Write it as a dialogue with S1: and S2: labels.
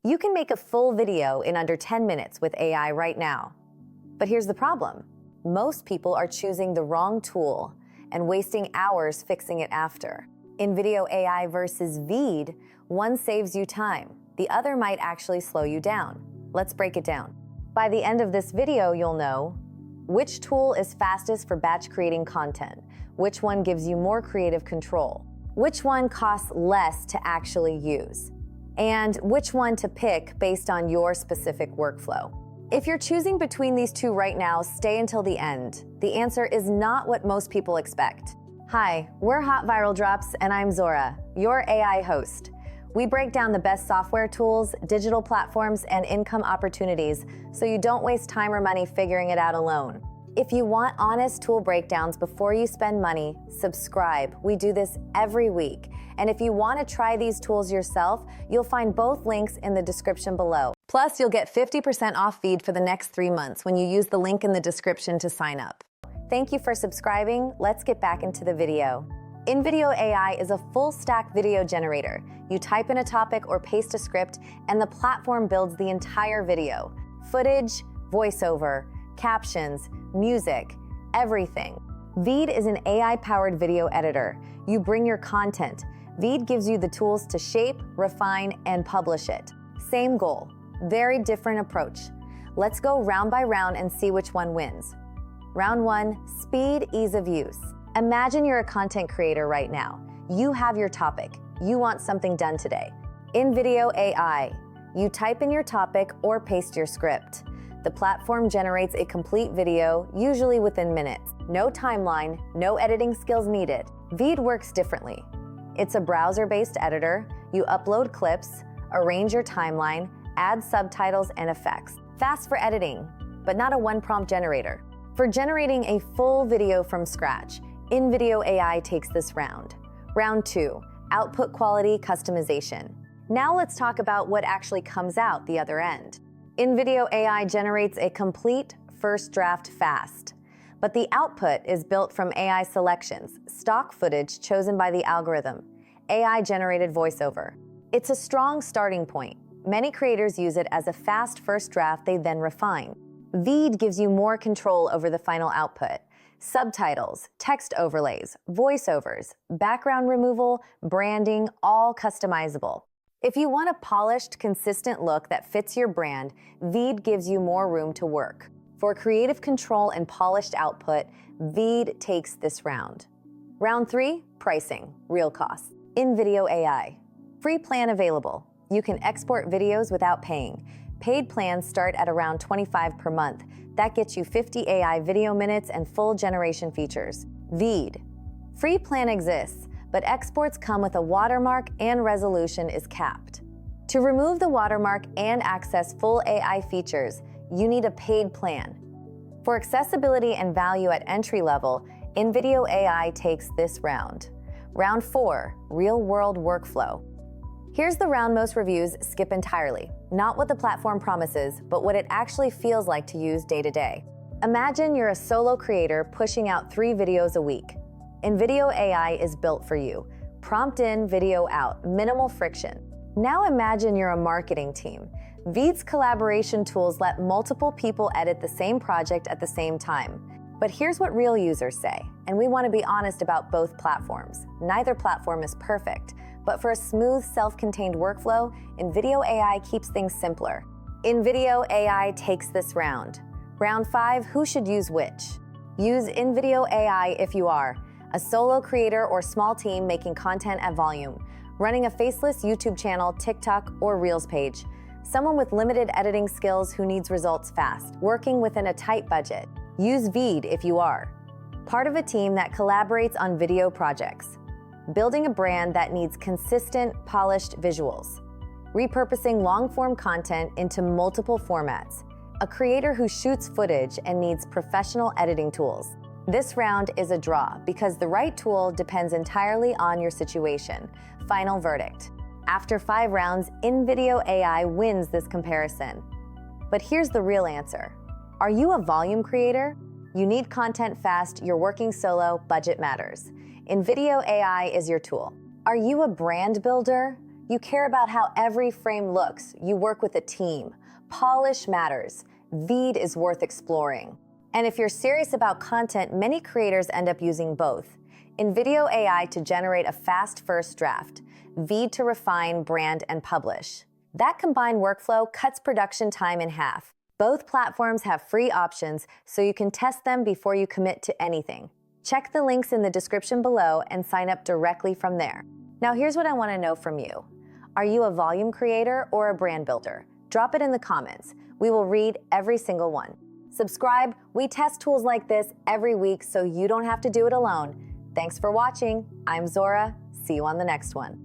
S1: You can make a full video in under 10 minutes with AI right now. But here's the problem. Most people are choosing the wrong tool and wasting hours fixing it after. InVideo AI versus VEED, one saves you time. The other might actually slow you down. Let's break it down. By the end of this video, you'll know which tool is fastest for batch creating content, which one gives you more creative control, which one costs less to actually use, and which one to pick based on your specific workflow. If you're choosing between these two right now, stay until the end. The answer is not what most people expect. Hi, we're Hot Viral Drops, and I'm Zora, your AI host. We break down the best software tools, digital platforms, and income opportunities so you don't waste time or money figuring it out alone. If you want honest tool breakdowns before you spend money, subscribe. We do this every week. And if you want to try these tools yourself, you'll find both links in the description below. Plus, you'll get 50% off VEED for the next 3 months when you use the link in the description to sign up. Thank you for subscribing. Let's get back into the video. InVideo AI is a full-stack video generator. You type in a topic or paste a script, and the platform builds the entire video. Footage, voiceover, captions, music, everything. VEED is an AI-powered video editor. You bring your content. VEED gives you the tools to shape, refine, and publish it. Same goal, very different approach. Let's go round by round and see which one wins. Round 1, speed, ease of use. Imagine you're a content creator right now. You have your topic. You want something done today. InVideo AI. You type in your topic or paste your script. The platform generates a complete video, usually within minutes. No timeline, no editing skills needed. VEED works differently. It's a browser-based editor. You upload clips, arrange your timeline, add subtitles and effects. Fast for editing, but not a one-prompt generator. For generating a full video from scratch, InVideo AI takes this round. Round 2, output quality customization. Now let's talk about what actually comes out the other end. InVideo AI generates a complete first draft fast, but the output is built from AI selections, stock footage chosen by the algorithm, AI-generated voiceover. It's a strong starting point. Many creators use it as a fast first draft they then refine. VEED gives you more control over the final output. Subtitles, text overlays, voiceovers, background removal, branding, all customizable. If you want a polished, consistent look that fits your brand, VEED gives you more room to work. For creative control and polished output, VEED takes this round. Round 3, pricing, real costs. InVideo AI. Free plan available. You can export videos without paying. Paid plans start at around $25 per month. That gets you 50 AI video minutes and full generation features. VEED. Free plan exists, but exports come with a watermark and resolution is capped. To remove the watermark and access full AI features, you need a paid plan. For accessibility and value at entry level, InVideo AI takes this round. Round 4, real-world workflow. Here's the round most reviews skip entirely. Not what the platform promises, but what it actually feels like to use day to day. Imagine you're a solo creator pushing out 3 videos a week. InVideo AI is built for you. Prompt in, video out, minimal friction. Now imagine you're a marketing team. VEED's collaboration tools let multiple people edit the same project at the same time. But here's what real users say, and we want to be honest about both platforms. Neither platform is perfect, but for a smooth, self-contained workflow, InVideo AI keeps things simpler. InVideo AI takes this round. Round 5, who should use which? Use InVideo AI if you are a solo creator or small team making content at volume, running a Faceless YouTube channel, TikTok, or Reels page, someone with limited editing skills who needs results fast, working within a tight budget. Use VEED if you are part of a team that collaborates on video projects, building a brand that needs consistent, polished visuals, repurposing long-form content into multiple formats, a creator who shoots footage and needs professional editing tools. This round is a draw because the right tool depends entirely on your situation. Final verdict. After 5 rounds, InVideo AI wins this comparison. But here's the real answer. Are you a volume creator? You need content fast, you're working solo, budget matters. InVideo AI is your tool. Are you a brand builder? You care about how every frame looks. You work with a team. Polish matters. VEED is worth exploring. And if you're serious about content, many creators end up using both. InVideo AI to generate a fast first draft. VEED to refine, brand, and publish. That combined workflow cuts production time in half. Both platforms have free options, so you can test them before you commit to anything. Check the links in the description below and sign up directly from there. Now here's what I want to know from you. Are you a volume creator or a brand builder? Drop it in the comments. We will read every single one. Subscribe. We test tools like this every week so you don't have to do it alone. Thanks for watching. I'm Zora. See you on the next one.